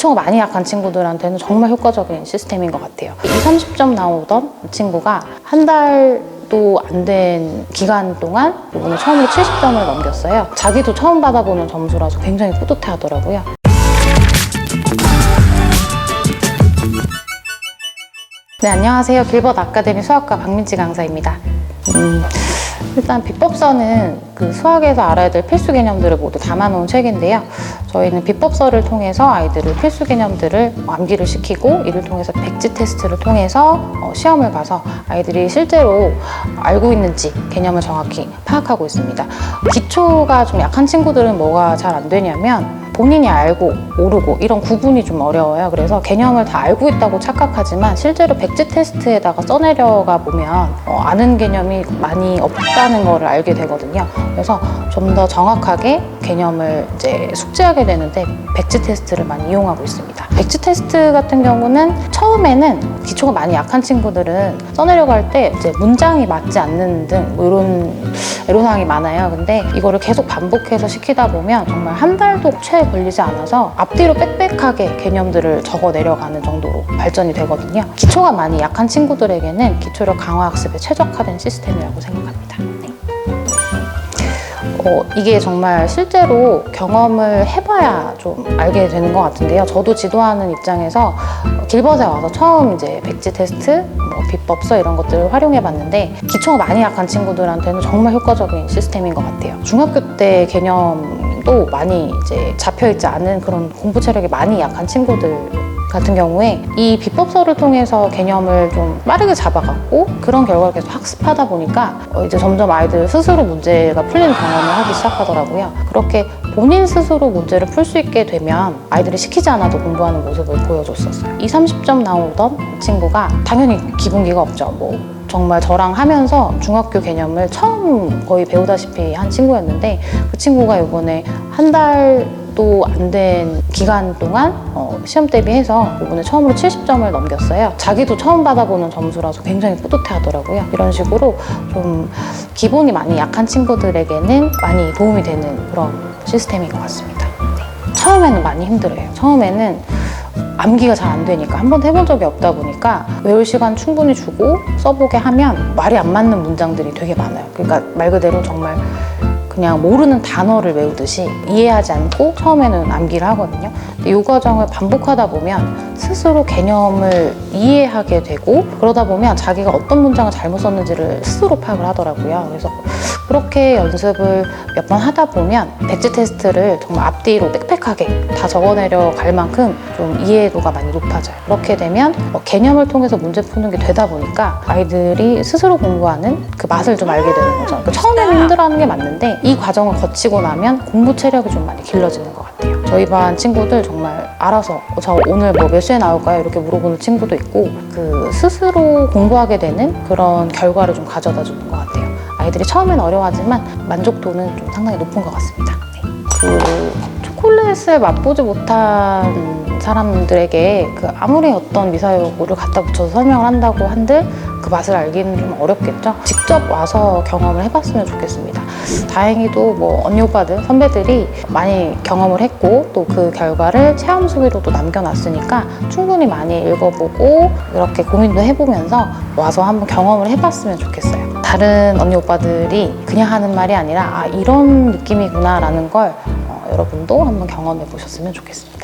기초가 많이 약한 친구들한테는 정말 효과적인 시스템인 것 같아요. 20, 30점 나오던 친구가 한 달도 안 된 기간 동안 이번에 처음으로 70점을 넘겼어요. 자기도 처음 받아보는 점수라서 굉장히 뿌듯해 하더라고요. 네, 안녕하세요. 길벗 아카데미 수학과 박민지 강사입니다. 일단 비법서는 그 수학에서 알아야 될 필수 개념들을 모두 담아놓은 책인데요. 저희는 비법서를 통해서 아이들을 필수 개념들을 암기를 시키고, 이를 통해서 백지 테스트를 통해서 시험을 봐서 아이들이 실제로 알고 있는지 개념을 정확히 파악하고 있습니다. 기초가 좀 약한 친구들은 뭐가 잘 안 되냐면 본인이 알고 모르고 이런 구분이 좀 어려워요. 그래서 개념을 다 알고 있다고 착각하지만 실제로 백지 테스트에다가 써내려가 보면 아는 개념이 많이 없다는 거를 알게 되거든요. 그래서 좀 더 정확하게 개념을 이제 숙지하게 되는데 백지 테스트를 많이 이용하고 있습니다. 백지 테스트 같은 경우는 처음에는 기초가 많이 약한 친구들은 써내려갈 때 이제 문장이 맞지 않는 등 뭐 이런 애로사항이 많아요. 근데 이거를 계속 반복해서 시키다 보면 정말 한 달도 채 걸리지 않아서 앞뒤로 빽빽하게 개념들을 적어 내려가는 정도로 발전이 되거든요. 기초가 많이 약한 친구들에게는 기초력 강화 학습에 최적화된 시스템이라고 생각합니다. 이게 정말 실제로 경험을 해봐야 좀 알게 되는 것 같은데요. 저도 지도하는 입장에서 길벗에 와서 처음 이제 백지 테스트, 비법서 이런 것들을 활용해 봤는데 기초가 많이 약한 친구들한테는 정말 효과적인 시스템인 것 같아요. 중학교 때 개념도 많이 이제 잡혀있지 않은 그런 공부 체력이 많이 약한 친구들 같은 경우에 이 비법서를 통해서 개념을 좀 빠르게 잡아갖고 그런 결과를 계속 학습하다 보니까 이제 점점 아이들 스스로 문제가 풀리는 경험을 하기 시작하더라고요. 그렇게 본인 스스로 문제를 풀 수 있게 되면 아이들이 시키지 않아도 공부하는 모습을 보여줬었어요. 20, 30점 나오던 친구가 당연히 기분기가 없죠. 정말 저랑 하면서 중학교 개념을 처음 거의 배우다시피 한 친구였는데 그 친구가 이번에 한 달도 안 된 기간 동안 시험 대비해서 이번에 처음으로 70점을 넘겼어요. 자기도 처음 받아보는 점수라서 굉장히 뿌듯해 하더라고요. 이런 식으로 좀 기본이 많이 약한 친구들에게는 많이 도움이 되는 그런 시스템인 것 같습니다. 처음에는 많이 힘들어요. 처음에는 암기가 잘 안 되니까 한 번도 해본 적이 없다 보니까 외울 시간 충분히 주고 써보게 하면 말이 안 맞는 문장들이 되게 많아요. 그러니까 말 그대로 정말 그냥 모르는 단어를 외우듯이 이해하지 않고 처음에는 암기를 하거든요. 근데 이 과정을 반복하다 보면 스스로 개념을 이해하게 되고 그러다 보면 자기가 어떤 문장을 잘못 썼는지를 스스로 파악을 하더라고요. 그래서 그렇게 연습을 몇 번 하다 보면 백지 테스트를 정말 앞뒤로 빽빽하게 다 적어내려 갈 만큼 좀 이해도가 많이 높아져요. 그렇게 되면 개념을 통해서 문제 푸는 게 되다 보니까 아이들이 스스로 공부하는 그 맛을 좀 알게 되는 거죠. 그러니까 처음에는 힘들어하는 게 맞는데 이 과정을 거치고 나면 공부 체력이 좀 많이 길러지는 것 같아요. 저희 반 친구들 정말 알아서 저 오늘 몇 시에 나올까요? 이렇게 물어보는 친구도 있고 그 스스로 공부하게 되는 그런 결과를 좀 가져다 주는 것 같아요. 아이들이 처음엔 어려워하지만 만족도는 좀 상당히 높은 것 같습니다. 그 초콜릿을 맛보지 못한 사람들에게 아무리 어떤 미사여구를 갖다 붙여서 설명을 한다고 한들 그 맛을 알기는 좀 어렵겠죠. 직접 와서 경험을 해봤으면 좋겠습니다. 다행히도 언니 오빠들, 선배들이 많이 경험을 했고 또 그 결과를 체험 수기로도 남겨놨으니까 충분히 많이 읽어보고 이렇게 고민도 해보면서 와서 한번 경험을 해봤으면 좋겠어요. 다른 언니 오빠들이 그냥 하는 말이 아니라 이런 느낌이구나 라는 걸 여러분도 한번 경험해 보셨으면 좋겠습니다.